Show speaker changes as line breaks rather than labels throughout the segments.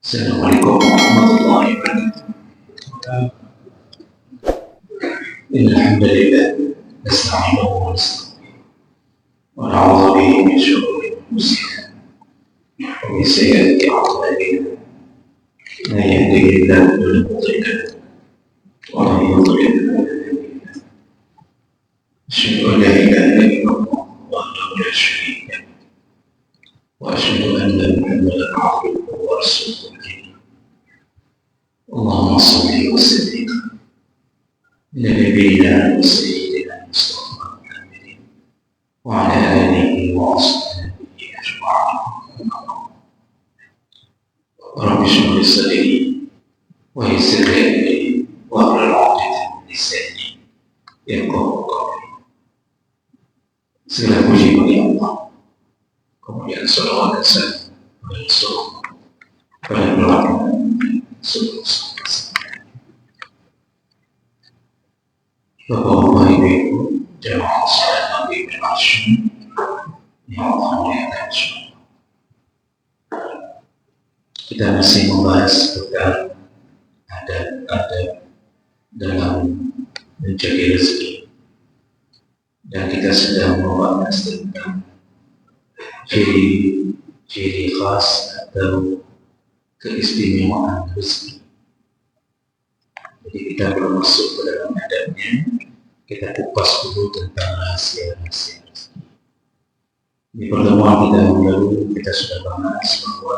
Assalamualaikum warahmatullahi wabarakatuh. Alhamdulillah, nasta'inuhu wa nastaghfiruh wa na'udzu bihi min shururi anfusina wa min sayyiati a'malina. Man yahdihillahu fala mudilla lahu wa man yudlil fala hadiya lahu. Asyhadu an la ilaha illallah wahdahu la syarika lahu wa asyhadu anna Muhammadan 'abduhu wa rasuluh. اللهم صل وسلم على نبينا وسيدنا المصطفى محمد وعلى آله وأصحابه أجمعين. رب اشرح لي صدري ويسر لي أمري واحلل عقدة من لساني يفقهوا قولي. Segala puji bagi Allah, kemudian salawat dan salam kepada Rasulullah pada belakang Bapak-bapak, ibu-ibu, jamaah salat maghrib dan isya yang Allah muliakan semua. Kita masih membahas tentang adab-adab dalam mencari rezeki, dan kita sedang membahas tentang ciri-ciri khas atau keistimewaan rezeki. Jadi kita belum masuk ke dalam adabnya, kita kupas dulu tentang rahasia-rahasia rezeki. Di pertemuan kita yang lalu kita sudah bahas bahwa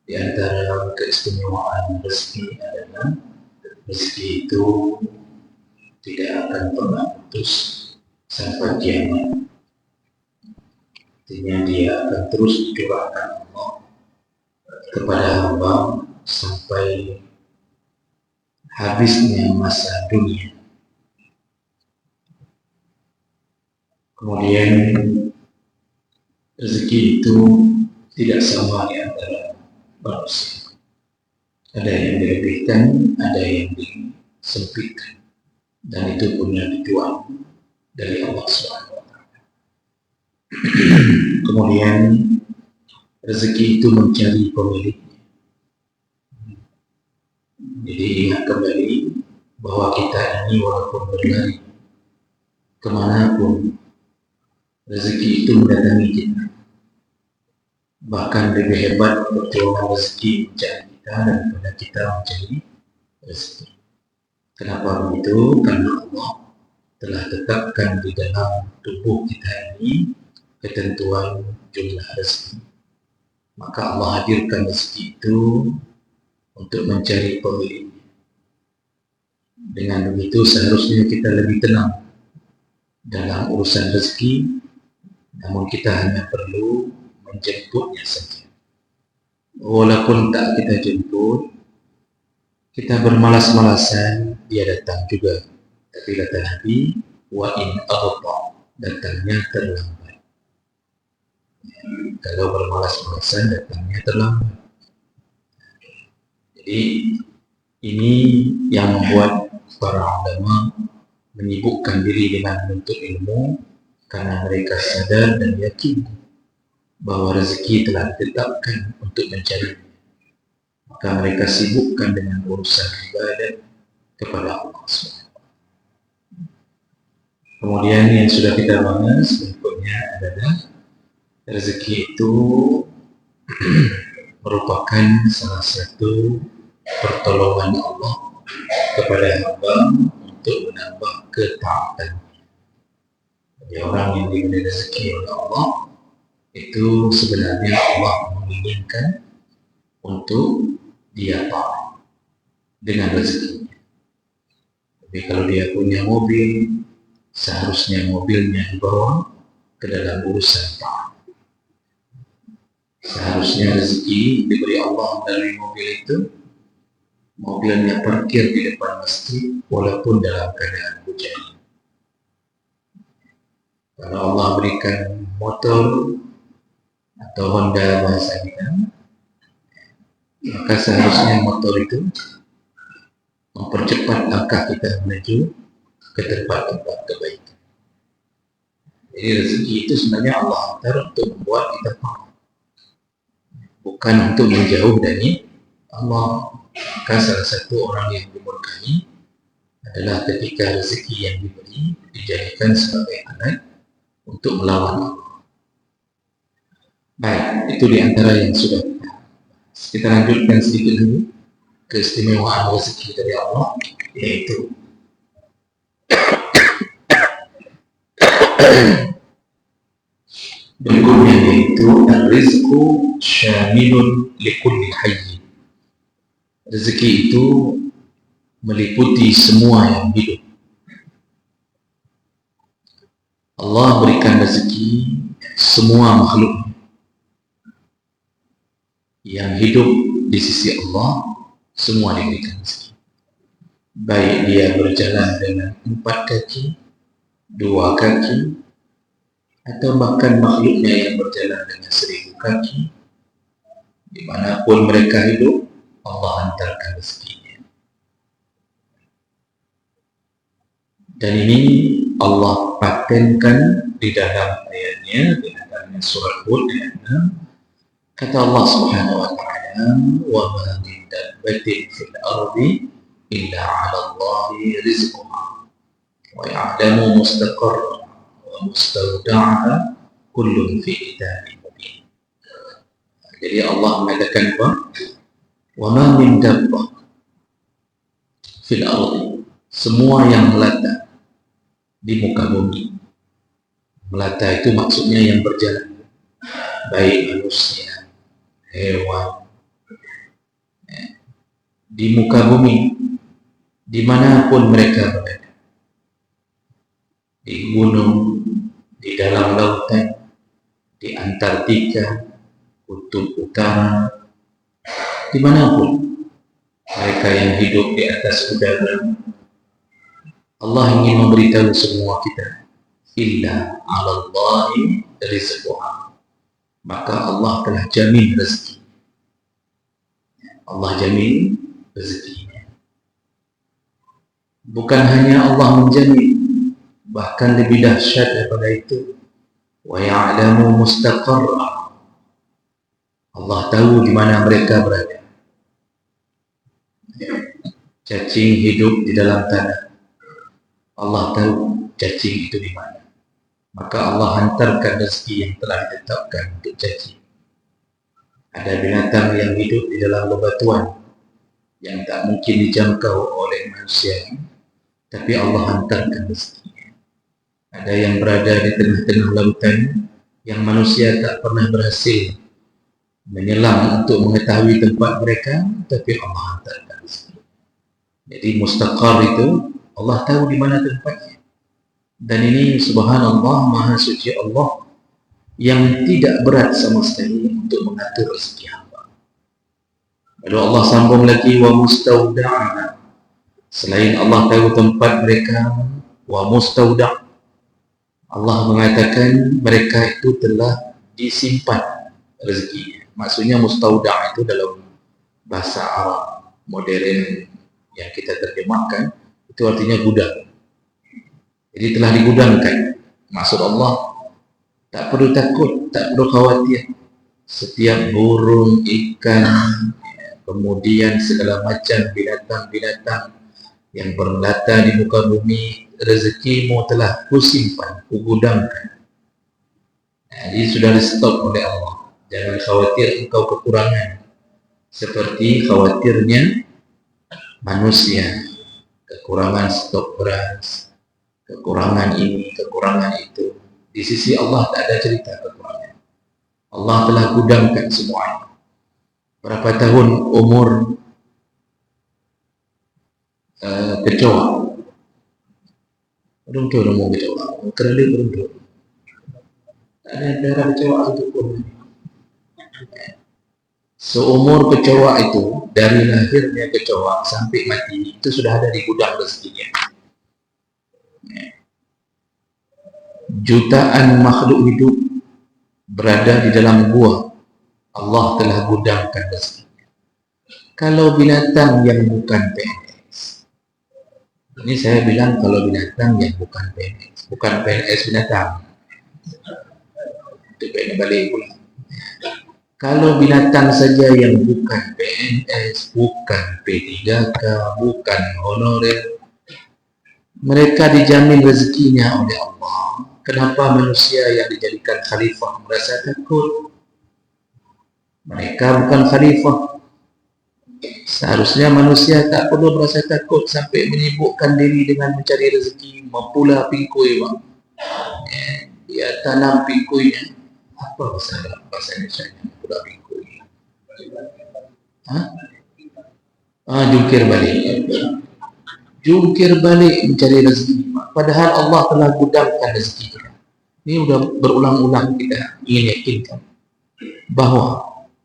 di antara keistimewaan rezeki adalah rezeki itu tidak akan pernah putus sampai kiamat. Artinya dia akan terus dicurahkan Allah kepada hamba sampai habisnya masa dunia. Kemudian rezeki itu tidak sama di antara manusia. Ada yang dilebihkan, ada yang disempitkan, dan itu punya tujuan dari Allah SWT. Kemudian rezeki itu mencari pemiliknya. Jadi ingat kembali bahwa kita ini walaupun berlari kemanapun, rezeki itu mendatangi kita. Bahkan lebih hebat perjuangan rezeki mencari kita daripada kita mencari rezeki. Kenapa begitu? Karena Allah telah tetapkan di dalam tubuh kita ini ketentuan jumlah rezeki. Maka Allah hadirkan rezeki itu untuk mencari pemiliknya. Dengan begitu seharusnya kita lebih tenang dalam urusan rezeki, namun kita hanya perlu menjemputnya saja. Walaupun tak kita jemput, kita bermalas-malasan, dia datang juga. Tapi kata Nabi, wa in abta, datangnya terlambat. Kalau bermalas-malasan, datangnya terlambat. Jadi ini yang membuat para ulama menyibukkan diri dengan menuntut ilmu, karena mereka sadar dan yakin bahwa rezeki telah ditetapkan untuk mencari. Maka mereka sibukkan dengan urusan ibadah kepada Allah SWT. Kemudian yang sudah kita bahas berikutnya adalah rezeki itu merupakan salah satu pertolongan Allah kepada hamba untuk menambah ketaatan. Jadi orang yang diberi rezeki oleh Allah itu sebenarnya Allah menginginkan untuk dia taat dengan rezekinya. Tapi kalau dia punya mobil, seharusnya mobilnya dibawa ke dalam urusan taat. Seharusnya rezeki diberi Allah dari mobil itu, mobilnya parkir di depan masjid walaupun dalam keadaan hujan. Kalau Allah berikan motor atau Honda bahasa kita, maka seharusnya motor itu mempercepat langkah kita menuju ke tempat-tempat kebaikan. Jadi rezeki itu sebenarnya Allah hantar untuk membuat kita paham, bukan untuk menjauh dari
Allah, maka salah satu orang yang dimurkai adalah ketika rezeki yang diberi dijadikan sebagai alat untuk melawan Allah. Baik, itu di antara yang sudah kita lanjutkan sedikit dulu keistimewaan rezeki dari Allah, yaitu berikutnya, yaitu ar-rizqu syamilun likulli hayy. Rezeki itu meliputi semua yang hidup. Allah berikan rezeki semua makhluk yang hidup di sisi Allah, semua diberikan rezeki. Baik dia berjalan dengan 4 kaki, 2 kaki, atau bahkan makhluknya yang berjalan dengan 1000 kaki, dimanapun mereka hidup, Allah hantarkan rezekinya. Dan ini Allah patenkan di dalam ayatnya, di dalam surat Hud ayat 6. Kata Allah Subhanahu wa taala, "Wa ma min dabbatin fil ardi illa 'ala Allahi rizquha wa ya'lamu mustaqarraha wa mustawda'aha kullun fi kitabin mubin." Jadi Allah mengatakan apa? Wa ma min dabbah fil ardi, semua yang melata di muka bumi. Melata itu maksudnya yang berjalan, baik manusia, hewan, di muka bumi, dimanapun mereka berada, di gunung, di dalam lautan, di Antartika, kutub utara, dimanapun mereka yang hidup di atas udara, Allah ingin memberitahu semua kita, illa 'ala Allahi rizquha, maka Allah telah jamin rezeki. Allah jamin rezekinya. Bukan hanya Allah menjamin, bahkan lebih dahsyat daripada itu, wa ya'lamu mustaqarra, Allah tahu di mana mereka berada. Cacing hidup di dalam tanah, Allah tahu cacing itu di mana. Maka Allah hantarkan rezeki yang telah ditetapkan untuk cacing. Ada binatang yang hidup di dalam bebatuan yang tak mungkin dijangkau oleh manusia, tapi Allah hantarkan rezekinya. Ada yang berada di tengah-tengah lautan yang manusia tak pernah berhasil menyelam untuk mengetahui tempat mereka, tapi Allah hantarkan rezeki. Jadi mustaqar itu Allah tahu di mana tempatnya. Dan ini subhanallah, maha suci Allah yang tidak berat sama sekali untuk mengatur rezeki hamba. Lalu Allah sambung lagi, wa mustawda'ana, selain Allah tahu tempat mereka, wa mustawda', Allah mengatakan mereka itu telah disimpan rezekinya. Maksudnya mustawda' itu dalam bahasa Arab modern yang kita terjemahkan, itu artinya gudang. Jadi telah digudangkan. Maksud Allah, tak perlu takut, tak perlu khawatir. Setiap burung, ikan, kemudian segala macam binatang-binatang yang bermelata di muka bumi, rezekimu telah kusimpan, kugudangkan. Jadi sudah di-stop oleh Allah. Jangan khawatir engkau kekurangan, seperti khawatirnya manusia, kekurangan stok beras, kekurangan ini, kekurangan itu. Di sisi Allah tak ada cerita kekurangan. Allah telah gudangkan semuanya. Berapa tahun umur kecoa? Beruntung umur kecoa. Kerana beruntung. Tak ada darah kecoa itu pun. Seumur kecoa itu, dari lahirnya kecoa sampai mati, itu sudah ada di gudang rezekinya. Jutaan makhluk hidup berada di dalam gua, Allah telah gudangkan rezekinya. Kalau binatang yang bukan PNS, ini saya bilang kalau binatang yang bukan PNS, bukan PNS binatang, itu PNS balik pula. Kalau binatang saja yang bukan PNS, bukan P3K, bukan honorer, mereka dijamin rezekinya oleh Allah. Kenapa manusia yang dijadikan khalifah merasa takut? Mereka bukan khalifah. Seharusnya manusia tak perlu merasa takut sampai menyibukkan diri dengan mencari rezeki, mempula pikui. Dia tanam pikuinya. Apa bahasa Indonesia pula pikui? Jungkir balik. Jungkir balik mencari rezeki. Padahal Allah telah gudangkan rezeki kita. Ini sudah berulang-ulang kita ingin yakinkan bahawa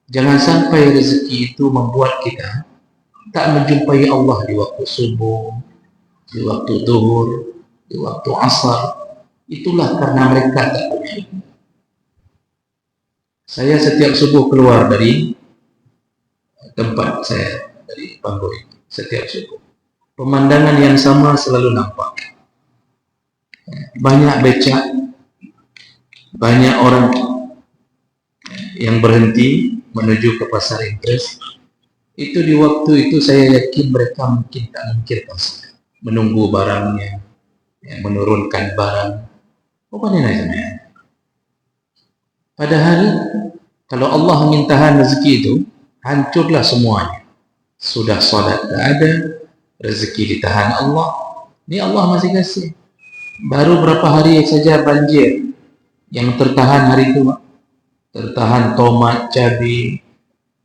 jangan sampai rezeki itu membuat kita tak menjumpai Allah di waktu subuh, di waktu zuhur, di waktu asar. Itulah karena mereka tak punya ilmu. Saya setiap subuh keluar dari tempat saya, dari Panggul, setiap subuh. Pemandangan yang sama selalu nampak. Banyak becak, banyak orang yang berhenti menuju ke pasar Impres. Itu di waktu itu saya yakin mereka mungkin tak memikirkan menunggu barangnya, menurunkan barang. Apa ni namanya? Padahal kalau Allah ingin tahan rezeki itu, hancurlah semuanya. Sudah salat tak ada, rezeki ditahan Allah. Ini Allah masih kasih. Baru berapa hari saja banjir yang tertahan hari itu, tertahan tomat, cabai.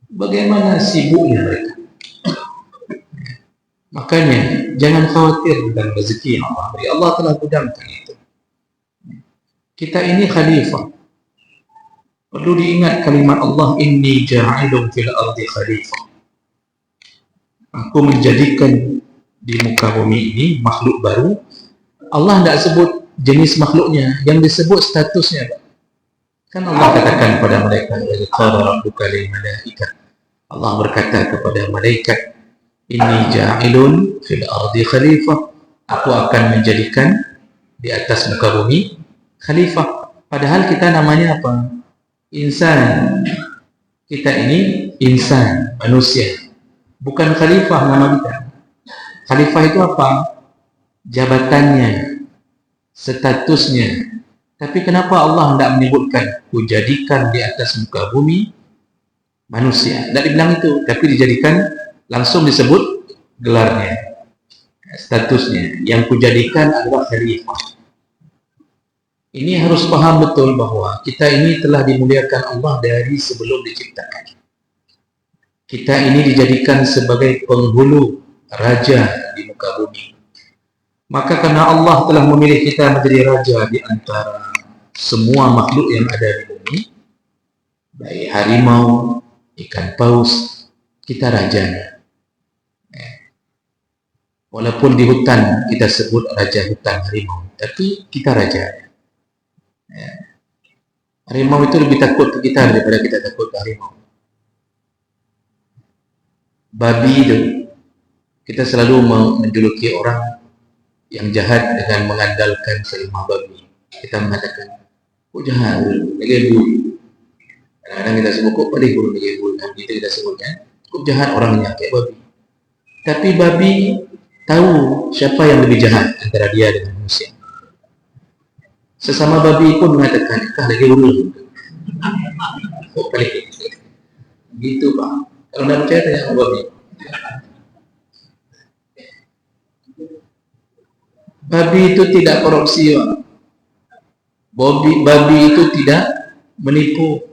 Bagaimana sibuknya mereka? Makanya jangan khawatir tentang rezeki yang Allah beri. Allah telah gudangkan itu. Kita ini khalifah. Perlu diingat kalimat Allah, inni ja'ilun fil ardi khalifah. Aku menjadikan di muka bumi ini makhluk baru. Allah tidak sebut jenis makhluknya, yang disebut statusnya. Kan Allah katakan kepada mereka, Allah berkata kepada malaikat, inni ja'ilun fil ardi khalifah. Aku akan menjadikan di atas muka bumi khalifah. Padahal kita namanya apa? Insan. Kita ini insan, manusia. Bukan khalifah nama kita. Khalifah itu apa? Jabatannya, statusnya. Tapi kenapa Allah tidak menyebutkan kujadikan di atas muka bumi manusia? Tidak dibilang itu, tapi dijadikan langsung disebut gelarnya, statusnya. Yang kujadikan adalah khalifah. Ini harus paham betul bahwa kita ini telah dimuliakan Allah dari sebelum diciptakan. Kita ini dijadikan sebagai penghulu raja di muka bumi. Maka karena Allah telah memilih kita menjadi raja di antara semua makhluk yang ada di bumi, baik harimau, ikan paus, kita rajanya. Walaupun di hutan kita sebut raja hutan harimau, tapi kita raja. Harimau itu lebih takut ke kita daripada kita takut ke harimau. Babi itu, kita selalu menjuluki orang yang jahat dengan mengandalkan selimah babi. Kita mengatakan, kok jahat, negebul. Kadang-kadang kita sebut, kok paling negebul. Dan kita sebutnya, kok jahat orangnya, kayak babi. Tapi babi tahu siapa yang lebih jahat antara dia dengan manusia. Sesama babi pun mengatakan, kah lagi urus. Kok paling gitu Pak. Kalau tidak percaya tanya sama babi. Babi itu tidak korupsi, Pak. Babi itu tidak menipu.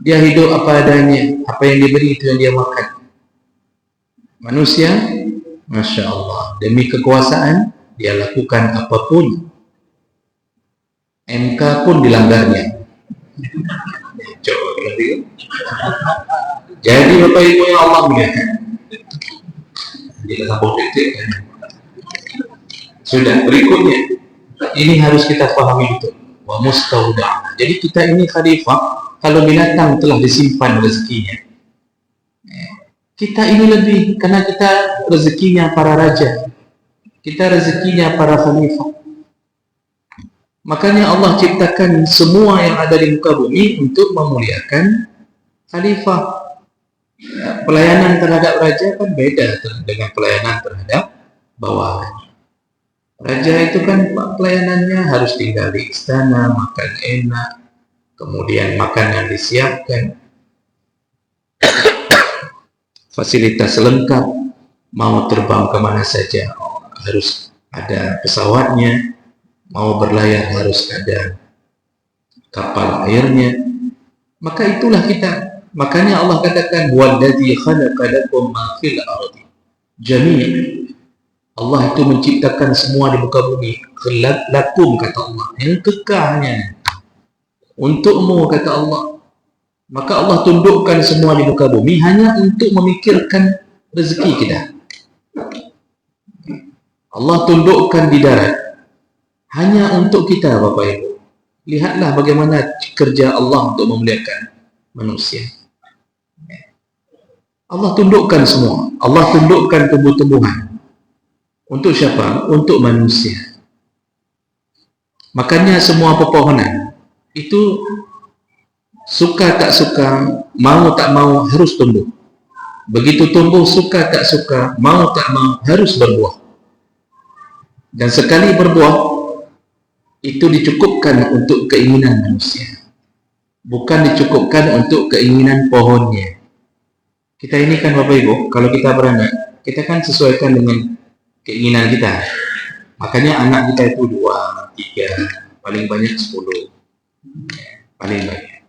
Dia hidup apa adanya. Apa yang diberi itu yang dia makan. Manusia, Masya Allah, demi kekuasaan dia lakukan apapun. MK pun dilanggarnya. Coba lagi. Jadi Bapak Ibu yang Allah muliakan, kita sambung titik. Sudah, berikutnya ini harus kita pahami betul. Wa mustauda. Jadi kita ini khalifah. Kalau binatang telah disimpan rezekinya, kita ini lebih, karena kita rezekinya para raja, kita rezekinya para khalifah. Makanya Allah ciptakan semua yang ada di muka bumi untuk memuliakan Khalifah, pelayanan terhadap raja kan beda dengan pelayanan terhadap bawahan. Raja itu kan pelayanannya harus tinggal di istana, makan enak, kemudian makanan disiapkan, fasilitas lengkap, mau terbang kemana saja harus ada pesawatnya, mau berlayar harus ada kapal airnya. Maka itulah kita. Makanya Allah katakan walladzi khalaqa lakum ma fil ardi jami'an. Allah itu menciptakan semua di muka bumi. Lakum kata Allah, yang kekalnya untukmu kata Allah. Maka Allah tundukkan semua di muka bumi hanya untuk memikirkan rezeki kita. Allah tundukkan di darat hanya untuk kita, Bapak Ibu. Lihatlah bagaimana kerja Allah untuk memuliakan manusia. Allah tundukkan semua. Allah tundukkan tumbuh-tumbuhan. Untuk siapa? Untuk manusia. Makanya semua pepohonan itu suka tak suka, mau tak mau harus tumbuh. Begitu tumbuh, suka tak suka, mau tak mau harus berbuah. Dan sekali berbuah itu dicukupkan untuk keinginan manusia, bukan dicukupkan untuk keinginan pohonnya. Kita ini kan Bapak Ibu, kalau kita beranak, kita kan sesuaikan dengan keinginan kita. Makanya anak kita itu 2, 3, paling banyak 10, paling banyak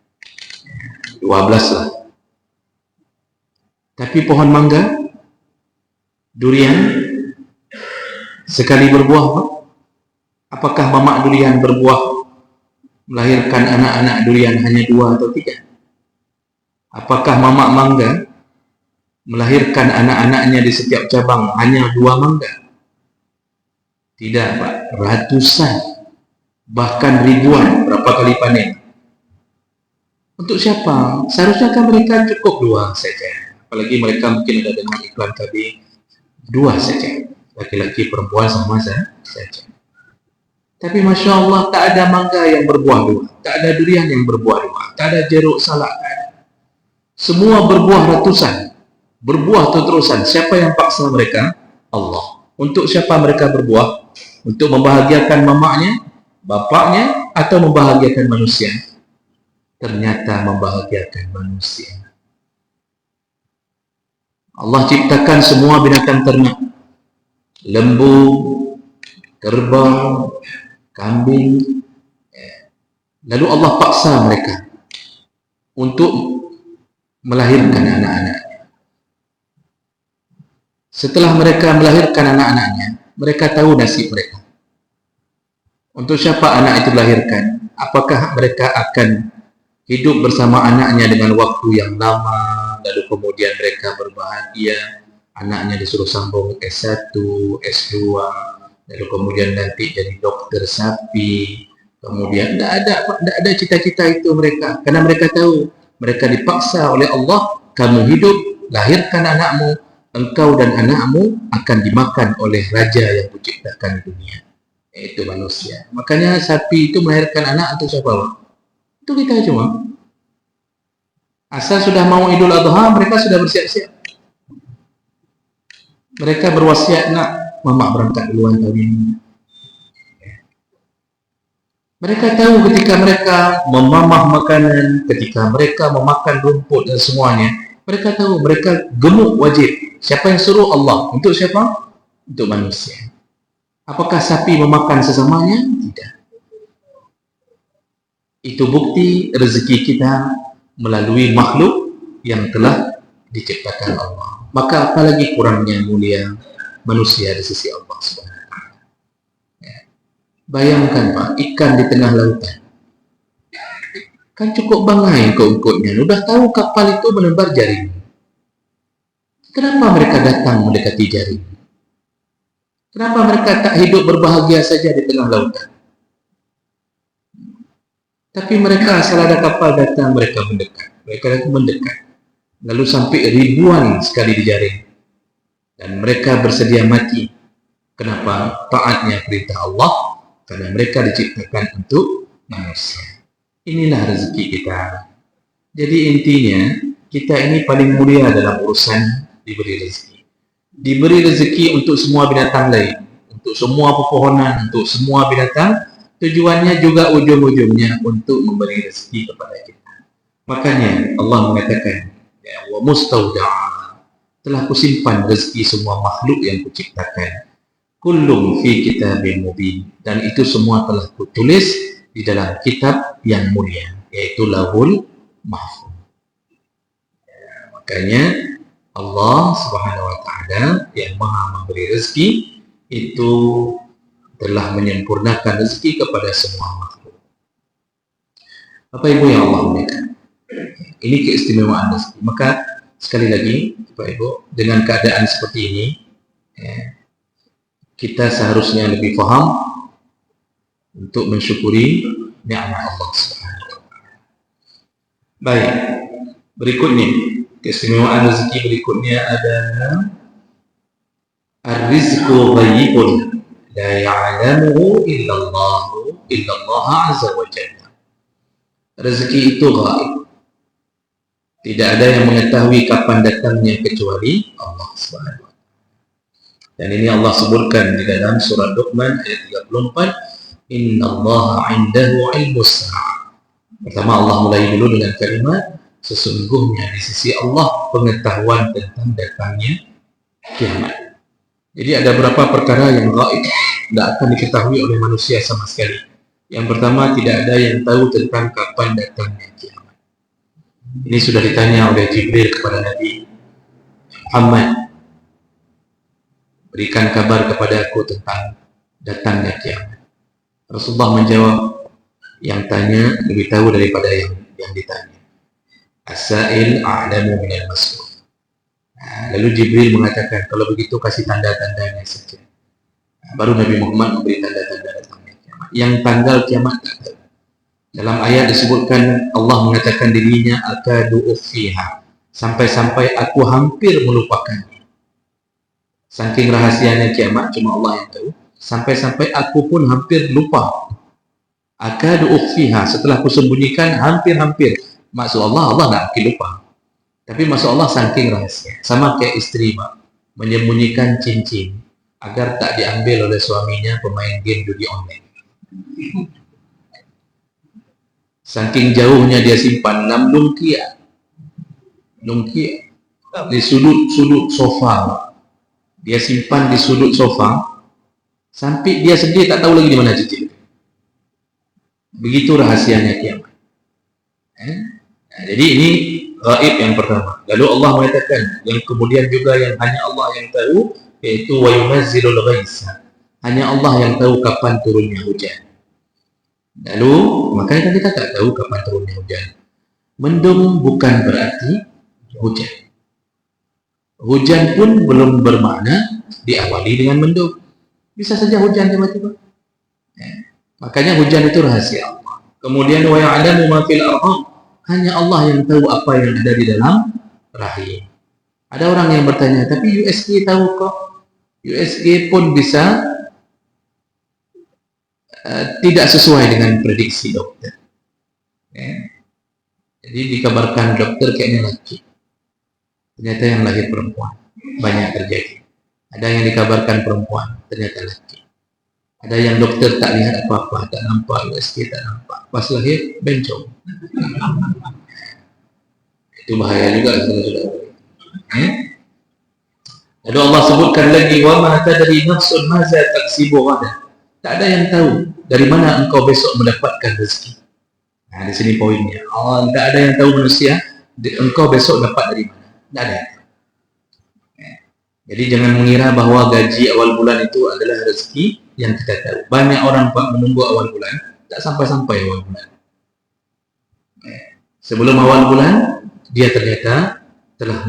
12 lah. Tapi pohon mangga, durian, sekali berbuah, apakah mamak durian berbuah melahirkan anak-anak durian hanya 2 atau 3? Apakah mamak mangga melahirkan anak-anaknya di setiap cabang hanya 2 mangga? Tidak, Pak. Ratusan, bahkan ribuan. Berapa kali panen? Untuk siapa? Seharusnya kan mereka cukup 2 saja. Apalagi mereka mungkin ada dengar iklan tadi, 2 saja. Laki-laki perempuan sama saja. Tapi Masya Allah, tak ada mangga yang berbuah 2. Tak ada durian yang berbuah 2. Tak ada jeruk salak. Semua berbuah ratusan. Berbuah terus-terusan. Siapa yang paksa mereka? Allah. Untuk siapa mereka berbuah? Untuk membahagiakan mamaknya, bapaknya, atau membahagiakan manusia? Ternyata membahagiakan manusia. Allah ciptakan semua binatang ternak. Lembu, kerbau, kambing. Lalu Allah paksa mereka untuk melahirkan anak-anak. Setelah mereka melahirkan anak-anaknya, mereka tahu nasib mereka. Untuk siapa anak itu dilahirkan? Apakah mereka akan hidup bersama anaknya dengan waktu yang lama, lalu kemudian mereka berbahagia, anaknya disuruh sambung S1, S2, lalu kemudian nanti jadi dokter sapi, kemudian tidak ada cita-cita itu mereka, karena mereka tahu mereka dipaksa oleh Allah, kamu hidup, lahirkan anakmu, engkau dan anakmu akan dimakan oleh raja yang menciptakan dunia, yaitu manusia. Makanya sapi itu melahirkan anak atau siapa? Itu kita cuma. Asal sudah mau Idul Adha, mereka sudah bersiap-siap. Mereka berwasiat, nak, mamak berangkat duluan tahun ini. Mereka tahu ketika mereka memamah makanan, ketika mereka memakan rumput dan semuanya, mereka tahu mereka gemuk wajib. Siapa yang suruh? Allah. Untuk siapa? Untuk manusia. Apakah sapi memakan sesamanya? Tidak. Itu bukti rezeki kita melalui makhluk yang telah diciptakan Allah. Maka apalagi kurangnya mulia manusia di sisi Allah Subhanahu wa Ta'ala. Bayangkan Pak, ikan di tengah lautan. Kan cukup bangai keungkutnya. Udah tahu kapal itu menebar jaring. Kenapa mereka datang mendekati jaring? Kenapa mereka tak hidup berbahagia saja di tengah lautan? Tapi mereka asal ada kapal datang, mereka mendekat. Mereka mendekat. Lalu sampai ribuan sekali di jaring. Dan mereka bersedia mati. Kenapa? Taatnya perintah Allah. Karena mereka diciptakan untuk manusia. Inilah rezeki kita. Jadi intinya, kita ini paling mulia dalam urusan diberi rezeki. Diberi rezeki untuk semua binatang lain, untuk semua pepohonan, untuk semua binatang, tujuannya juga ujung-ujungnya untuk memberi rezeki kepada kita. Makanya Allah mengatakan, ya, wa mustauda'a, telah kusimpan rezeki semua makhluk yang kuciptakan. Kullum fi kitabin mubin, dan itu semua telah kutulis di dalam kitab yang mulia, yaitu Lauhul Mahfuz. Makanya Allah Subhanahu wa taala yang Maha memberi rezeki itu telah menyempurnakan rezeki kepada semua makhluk. Bapak Ibu yang Allah muliakan, ini keistimewaan rezeki. Maka sekali lagi Bapak Ibu, dengan keadaan seperti ini, kita seharusnya lebih paham untuk mensyukuri nikmat Allah Subhanahu wa taala. Baik, berikutnya keistimewaan rezeki berikutnya adalah ar-rizqu ghaibun la ya'lamuhu illallah azza wa jalla. Rezeki itu ghaib, tidak ada yang mengetahui kapan datangnya kecuali Allah Subhanahu wa taala. Dan ini Allah sebutkan di dalam surah Luqman ayat 34, innallaha 'indahu 'ilmus sa'ah. Pertama Allah mulai dulu dengan kalimat sesungguhnya di sisi Allah pengetahuan tentang datangnya kiamat. Jadi ada beberapa perkara yang gaib, tidak akan diketahui oleh manusia sama sekali. Yang pertama, tidak ada yang tahu tentang kapan datangnya kiamat. Ini sudah ditanya oleh Jibril kepada Nabi Muhammad, berikan kabar kepada aku tentang datangnya kiamat. Rasulullah menjawab, yang tanya lebih tahu daripada yang ditanya. As-sa'il a'lamu minal mas'ul. Lalu Jibril mengatakan, kalau begitu kasih tanda-tandanya saja. Baru Nabi Muhammad memberi tanda-tanda datangnya kiamat. Yang tanggal kiamat tak tahu. Dalam ayat disebutkan Allah mengatakan dirinya akadu ukhfiha, sampai-sampai aku hampir melupakannya. Saking rahasianya kiamat cuma Allah yang tahu, sampai-sampai aku pun hampir lupa. Akadu ukhfiha, setelah kusembunyikan hampir-hampir. Maksud Allah tak mungkin lupa. Tapi maksud Allah saking rahasia. Sama kayak istri menyembunyikan cincin agar tak diambil oleh suaminya pemain game judi online. Saking jauhnya dia simpan 6 lungkia di sudut-sudut sofa. Dia simpan di sudut sofa sampai dia sendiri tak tahu lagi di mana cincin. Begitu rahasianya kiamat. Jadi ini gaib yang pertama. Lalu Allah mengatakan yang kemudian juga yang hanya Allah yang tahu, yaitu wa yunazzilul ghaitsa. Hanya Allah yang tahu kapan turunnya hujan. Lalu makanya kita tak tahu kapan turunnya hujan. Mendung bukan berarti hujan. Hujan pun belum bermakna diawali dengan mendung. Bisa saja hujan tiba-tiba. Makanya hujan itu rahasia Allah. Kemudian wa ya'lamu ma fil arham. Hanya Allah yang tahu apa yang ada di dalam rahim. Ada orang yang bertanya, tapi USG tahu kok? USG pun bisa tidak sesuai dengan prediksi dokter. Jadi dikabarkan dokter kayaknya laki. Ternyata yang lahir perempuan. Banyak terjadi. Ada yang dikabarkan perempuan, ternyata laki. Ada yang dokter tak lihat apa-apa, tak nampak USG, tak nampak. Pas lahir, bencong. Itu bahaya juga. Lalu Allah sebutkan lagi, wa ma tadri nafsun maza taksibu ghadan. Tak ada yang tahu dari mana engkau besok mendapatkan rezeki. Nah, di sini poinnya. Tak ada yang tahu manusia engkau besok dapat dari mana. Tak ada. Jadi jangan mengira bahwa gaji awal bulan itu adalah rezeki yang kita tahu. Banyak orang menunggu awal bulan, tak sampai-sampai awal bulan. Sebelum awal bulan, dia ternyata telah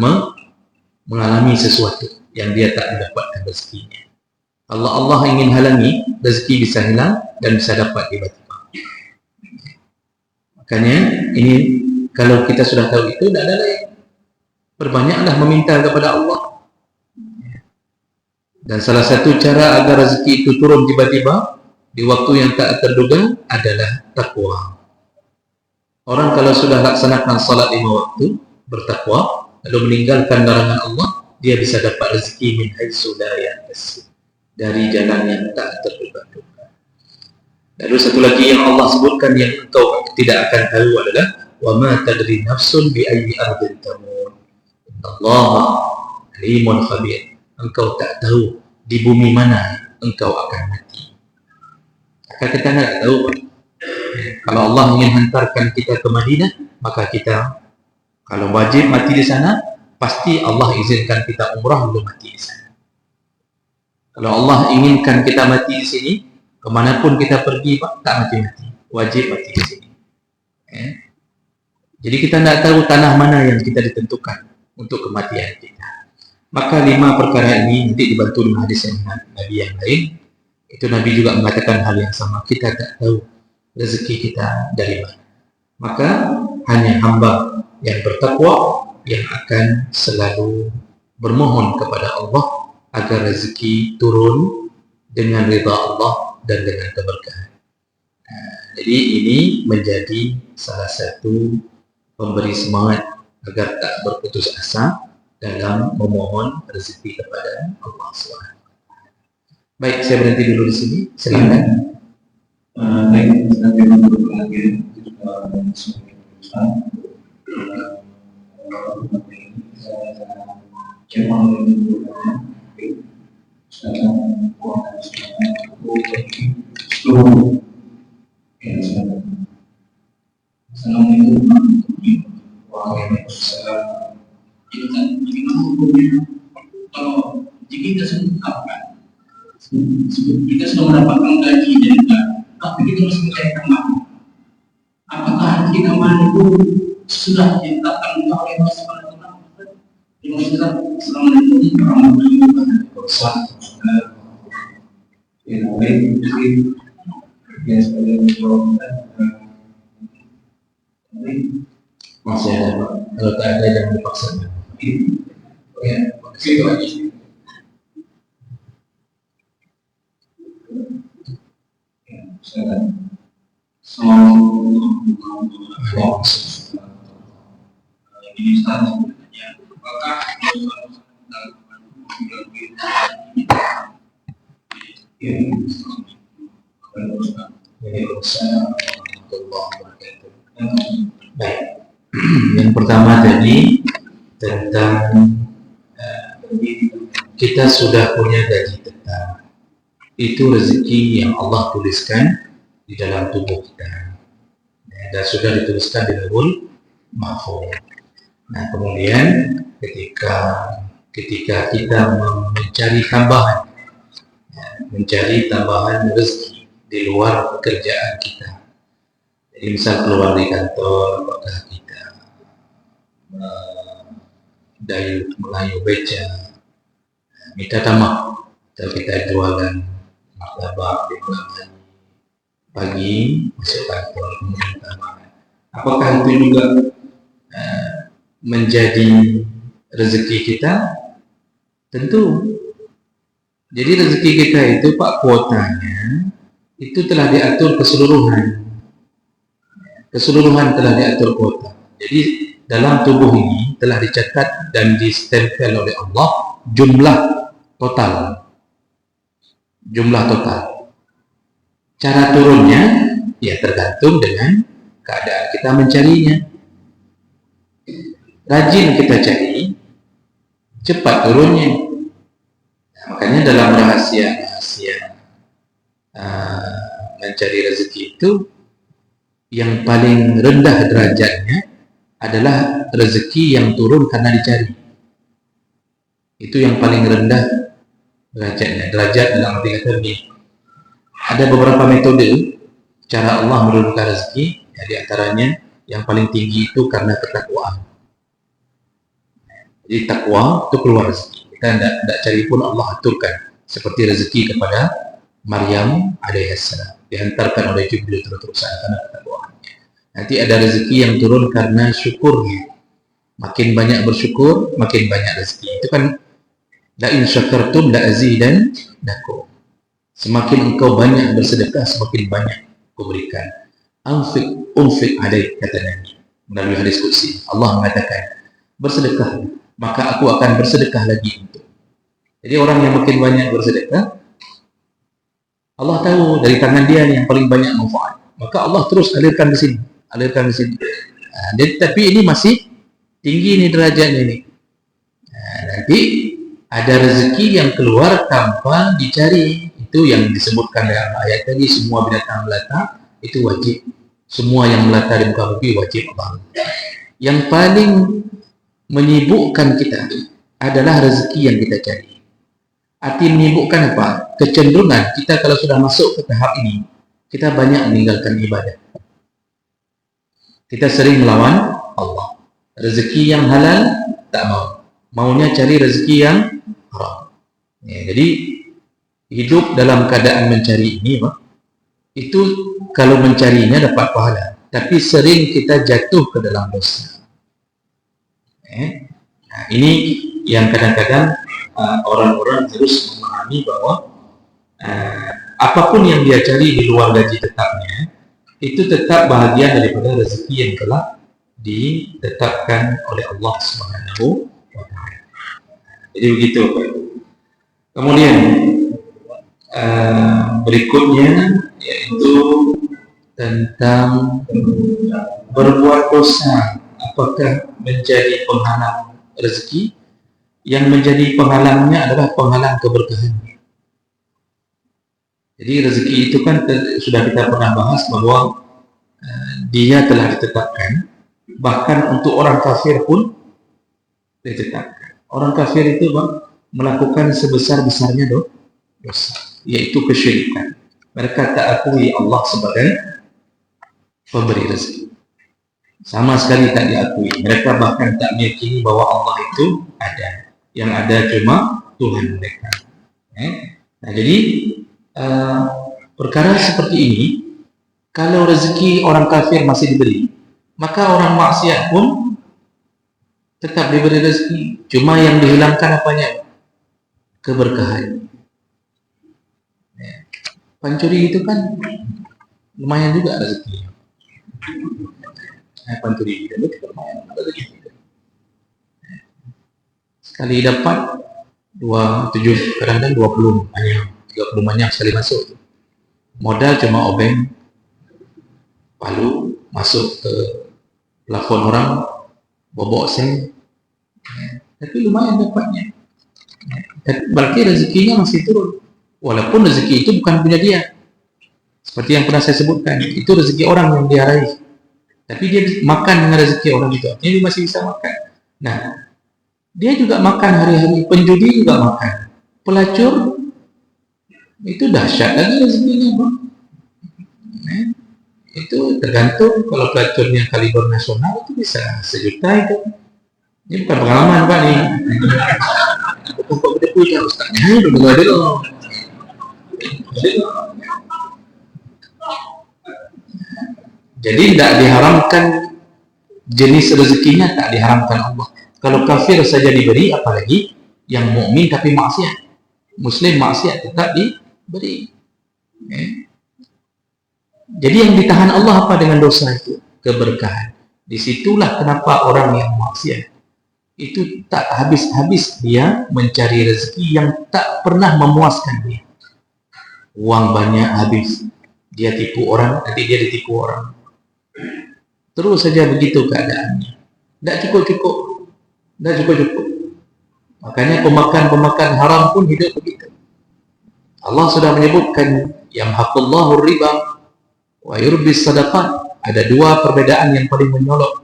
mengalami sesuatu yang dia tak mendapatkan rezekinya. Allah ingin halangi, rezeki bisa hilang dan bisa dapat tiba-tiba. Makanya ini kalau kita sudah tahu itu, tidak ada lain. Perbanyaklah meminta kepada Allah. Dan salah satu cara agar rezeki itu turun tiba-tiba di waktu yang tak terduga adalah takwa. Orang kalau sudah laksanakan salat 5 waktu bertakwa lalu meninggalkan larangan Allah, dia bisa dapat rezeki min haitsu la yahtasib, dari jalan yang tak terduga-duga. Lalu satu lagi yang Allah sebutkan yang engkau tidak akan tahu adalah wa ma tadri nafsun bi ayyi ardin tamut. Innallaha alimun khabir. Engkau tak tahu di bumi mana engkau akan mati. Maka kita tidak tahu. Kalau Allah ingin hantarkan kita ke Madinah, maka kita kalau wajib mati di sana, pasti Allah izinkan kita umrah belum mati di sana. Kalau Allah inginkan kita mati di sini, kemanapun kita pergi, tak mati-mati, wajib mati di sini. Jadi kita tidak tahu tanah mana yang kita ditentukan untuk kematian kita. Maka 5 perkara ini nanti dibantu dengan hadis yang Nabi yang lain. Itu Nabi juga mengatakan hal yang sama. Kita tak tahu rezeki kita dari mana. Maka hanya hamba yang bertakwa yang akan selalu bermohon kepada Allah agar rezeki turun dengan ridha Allah dan dengan keberkahan. Jadi ini menjadi salah satu pemberi semangat agar tak berputus asa dalam memohon rezeki kepada Allah SWT. Baik, saya berhenti dulu di sini. Silakan.
Baik, sampai untuk lagi kita sudah mendapatkan gaji dari negara, tapi kita masih mencairkan mampu. Apakah kita mampu sudah ditetapkan oleh Allah Subhanahu wa Ta'ala? Selama ini orang beriman berusaha yang baik, yang sebagai menjawabkan
Masih ada, kalau tak ada jangan dipaksa.
ya, itu lagi.
Baik. Yang pertama tadi tentang kita sudah punya gaji tetap. Itu rezeki yang Allah tuliskan di dalam tubuh kita dan sudah dituliskan di Lauhul Mahfuz. Nah, kemudian ketika kita mencari tambahan rezeki di luar pekerjaan kita, jadi misal keluar di kantor, apakah kita melayu beca, minta tamak, atau kita jualan martabak di malam hari, pagi masuk kantor kemudian tambahan, apakah itu juga menjadi rezeki kita? Tentu. Jadi rezeki kita itu kuotanya itu telah diatur keseluruhan telah diatur kuota. Jadi dalam tubuh ini telah dicatat dan distempel oleh Allah jumlah total. Cara turunnya ya tergantung dengan keadaan kita mencarinya. Rajin kita cari, cepat turunnya. Nah, makanya dalam rahasia mencari rezeki itu yang paling rendah derajatnya adalah rezeki yang turun karena dicari. Itu yang paling rendah derajatnya. Derajat dalam arti kata ini. Ada beberapa metode cara Allah menurunkan rezeki, ya, di antaranya yang paling tinggi itu karena ketakwaan. Jadi takwa itu keluar rezeki. Kita tidak cari pun Allah aturkan. Seperti rezeki kepada Maryam alaihissalam dihantarkan oleh Jibril terus-terusan karena ketakwaan. Nanti ada rezeki yang turun karena syukurnya. Makin banyak bersyukur, makin banyak rezeki. Itu kan la in syakartum la azidannakum. Semakin engkau banyak bersedekah, semakin banyak kuberikan. Unfiq alaik, kata Nabi melalui hadis qudsi. Allah mengatakan, bersedekah, maka aku akan bersedekah lagi untuk. Jadi orang yang makin banyak bersedekah, Allah tahu dari tangan dia yang paling banyak manfaat, maka Allah terus alirkan ke sini, alirkan ke sini. Tapi ini masih tinggi nih derajatnya ini. Nanti ada rezeki yang keluar tanpa dicari, itu yang disebutkan dalam ayat tadi. Semua binatang melata itu wajib, semua yang melata di muka bumi wajib Allah. Yang paling menyibukkan kita adalah rezeki yang kita cari. Arti menyibukkan apa? Kecenderungan kita kalau sudah masuk ke tahap ini, kita banyak meninggalkan ibadah. Kita sering melawan Allah. Rezeki yang halal tak mau, maunya cari rezeki yang haram. Jadi hidup dalam keadaan mencari ini, itu kalau mencarinya dapat pahala, tapi sering kita jatuh ke dalam dosa. Nah, ini yang kadang-kadang orang-orang harus memahami bahwa apapun yang dia cari di luar gaji tetapnya, itu tetap bahagian daripada rezeki yang telah ditetapkan oleh Allah Subhanahu wa Ta'ala. Jadi begitu, Pak. Kemudian berikutnya yaitu tentang berbuat dosa apakah menjadi penghalang rezeki. Yang menjadi penghalangnya adalah penghalang keberkahan. Jadi rezeki itu kan sudah kita pernah bahas bahwa dia telah ditetapkan, bahkan untuk orang kafir pun ditetapkan. Orang kafir itu melakukan sebesar-besarnya dosa, yaitu kesyirikan. Mereka tak akui Allah sebagai pemberi rezeki, sama sekali tak diakui. Mereka bahkan tak meyakini bahwa Allah itu ada, yang ada cuma Tuhan mereka. Nah, jadi perkara seperti ini, kalau rezeki orang kafir masih diberi, maka orang maksiat pun tetap diberi rezeki, cuma yang dihilangkan apanya? Keberkahan. Pencuri itu kan lumayan juga rezeki. Pencuri itu lumayan rezeki. Sekali dapat 27, kadang-kadang 20 banyak, 30 banyak sekali masuk. Modal cuma obeng palu masuk ke plafon orang, bobok seng, tapi lumayan dapatnya. Berarti rezekinya masih turun, walaupun rezeki itu bukan punya dia. Seperti yang pernah saya sebutkan, itu rezeki orang yang dia raih, tapi dia makan dengan rezeki orang itu, artinya dia masih bisa makan. Nah, dia juga makan hari-hari, penjudi juga makan, pelacur itu dahsyat lagi rezekinya, Bang. Itu tergantung, kalau pelacurnya kaliber nasional itu bisa 1 juta itu. Ini bukan pengalaman, Pak, nih. Kok udah punya ustaznya udah mulai dulu. Jadi tidak diharamkan jenis rezekinya, tak diharamkan Allah. Kalau kafir saja diberi, apalagi yang mukmin tapi maksiat. Muslim maksiat tetap diberi. Jadi yang ditahan Allah apa dengan dosa itu? Keberkahan. Disitulah kenapa orang yang maksiat itu tak habis-habis dia mencari rezeki yang tak pernah memuaskan dia. Uang banyak habis, dia tipu orang, nanti dia ditipu orang. Terus saja begitu keadaannya. Tidak cukup-cukup. Makanya pemakan haram pun hidup begitu. Allah sudah menyebutkan yang haqqullahu riba wa yurbis sadaqat. Ada 2 perbedaan yang paling menyolok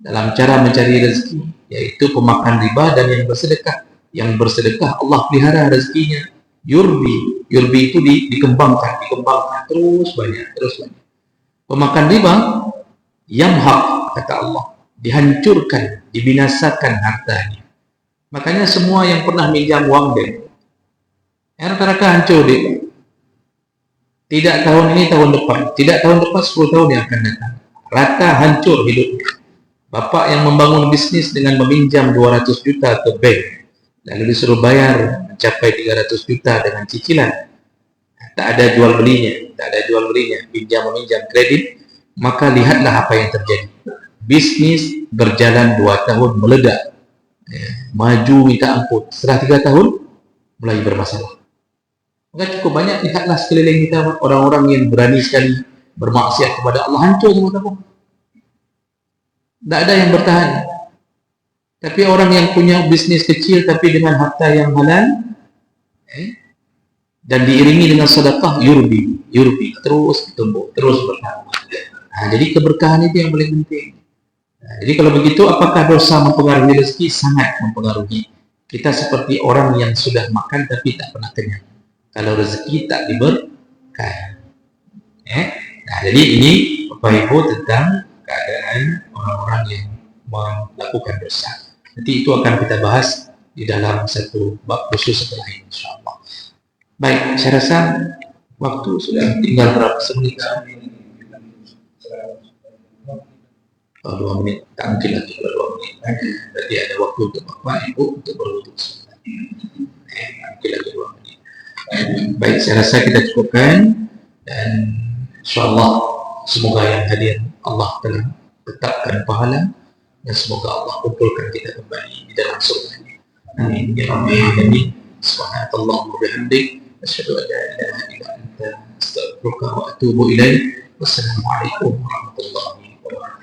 dalam cara mencari rezeki, yaitu pemakan riba dan yang bersedekah. Yang bersedekah Allah pelihara rezekinya. Yurbi itu dikembangkan terus banyak. Pemakan riba yamhaq, kata Allah, dihancurkan, dibinasakan hartanya. Makanya semua yang pernah minjam uang dia, rata-rata hancur dia. Tidak tahun ini, tahun depan, tidak tahun depan, 10 tahun yang akan datang, rata hancur hidupnya. Bapak yang membangun bisnis dengan meminjam 200 juta ke bank, lalu disuruh bayar mencapai 300 juta dengan cicilan, tak ada jual belinya, pinjam meminjam kredit, maka lihatlah apa yang terjadi. bisnis berjalan 2 tahun meledak, maju minta ampun, setelah 3 tahun mulai bermasalah. Maka cukup banyak lihatlah sekeliling kita orang-orang yang berani sekali bermaksiat kepada Allah, hancur semua kamu. Tak ada yang bertahan. Tapi orang yang punya bisnis kecil tapi dengan harta yang halal, dan diiringi dengan sedekah, yurbi, terus tumbuh, terus bertambah. Jadi keberkahan itu yang paling penting. Jadi kalau begitu, apakah dosa mempengaruhi rezeki? Sangat mempengaruhi. Kita seperti orang yang sudah makan tapi tak pernah kenyang. Kalau rezeki tak diberkahi. Nah, jadi ini Bapak Ibu tentang keadaan orang-orang yang melakukan dosa. Nanti itu akan kita bahas di dalam satu bab khusus setelah ini, insyaAllah. Baik, saya rasa waktu sudah tinggal berapa menit? 2 menit, tak mungkin lagi 2 menit. Berarti ada waktu untuk Bapak Ibu untuk berwudu. Mungkin lagi 2 menit. Baik, saya rasa kita cukupkan, dan insyaAllah semoga yang hadir Allah telah tetapkan pahala, dan semoga Allah kumpulkan kita kembali di dalam surga. Amin ya rabbal alamin. Subhanallah wa bihamdik, asyhadu an la ilaha illa anta, astaghfiruka wa atubu ilaik. Wassalamualaikum warahmatullahi wabarakatuh.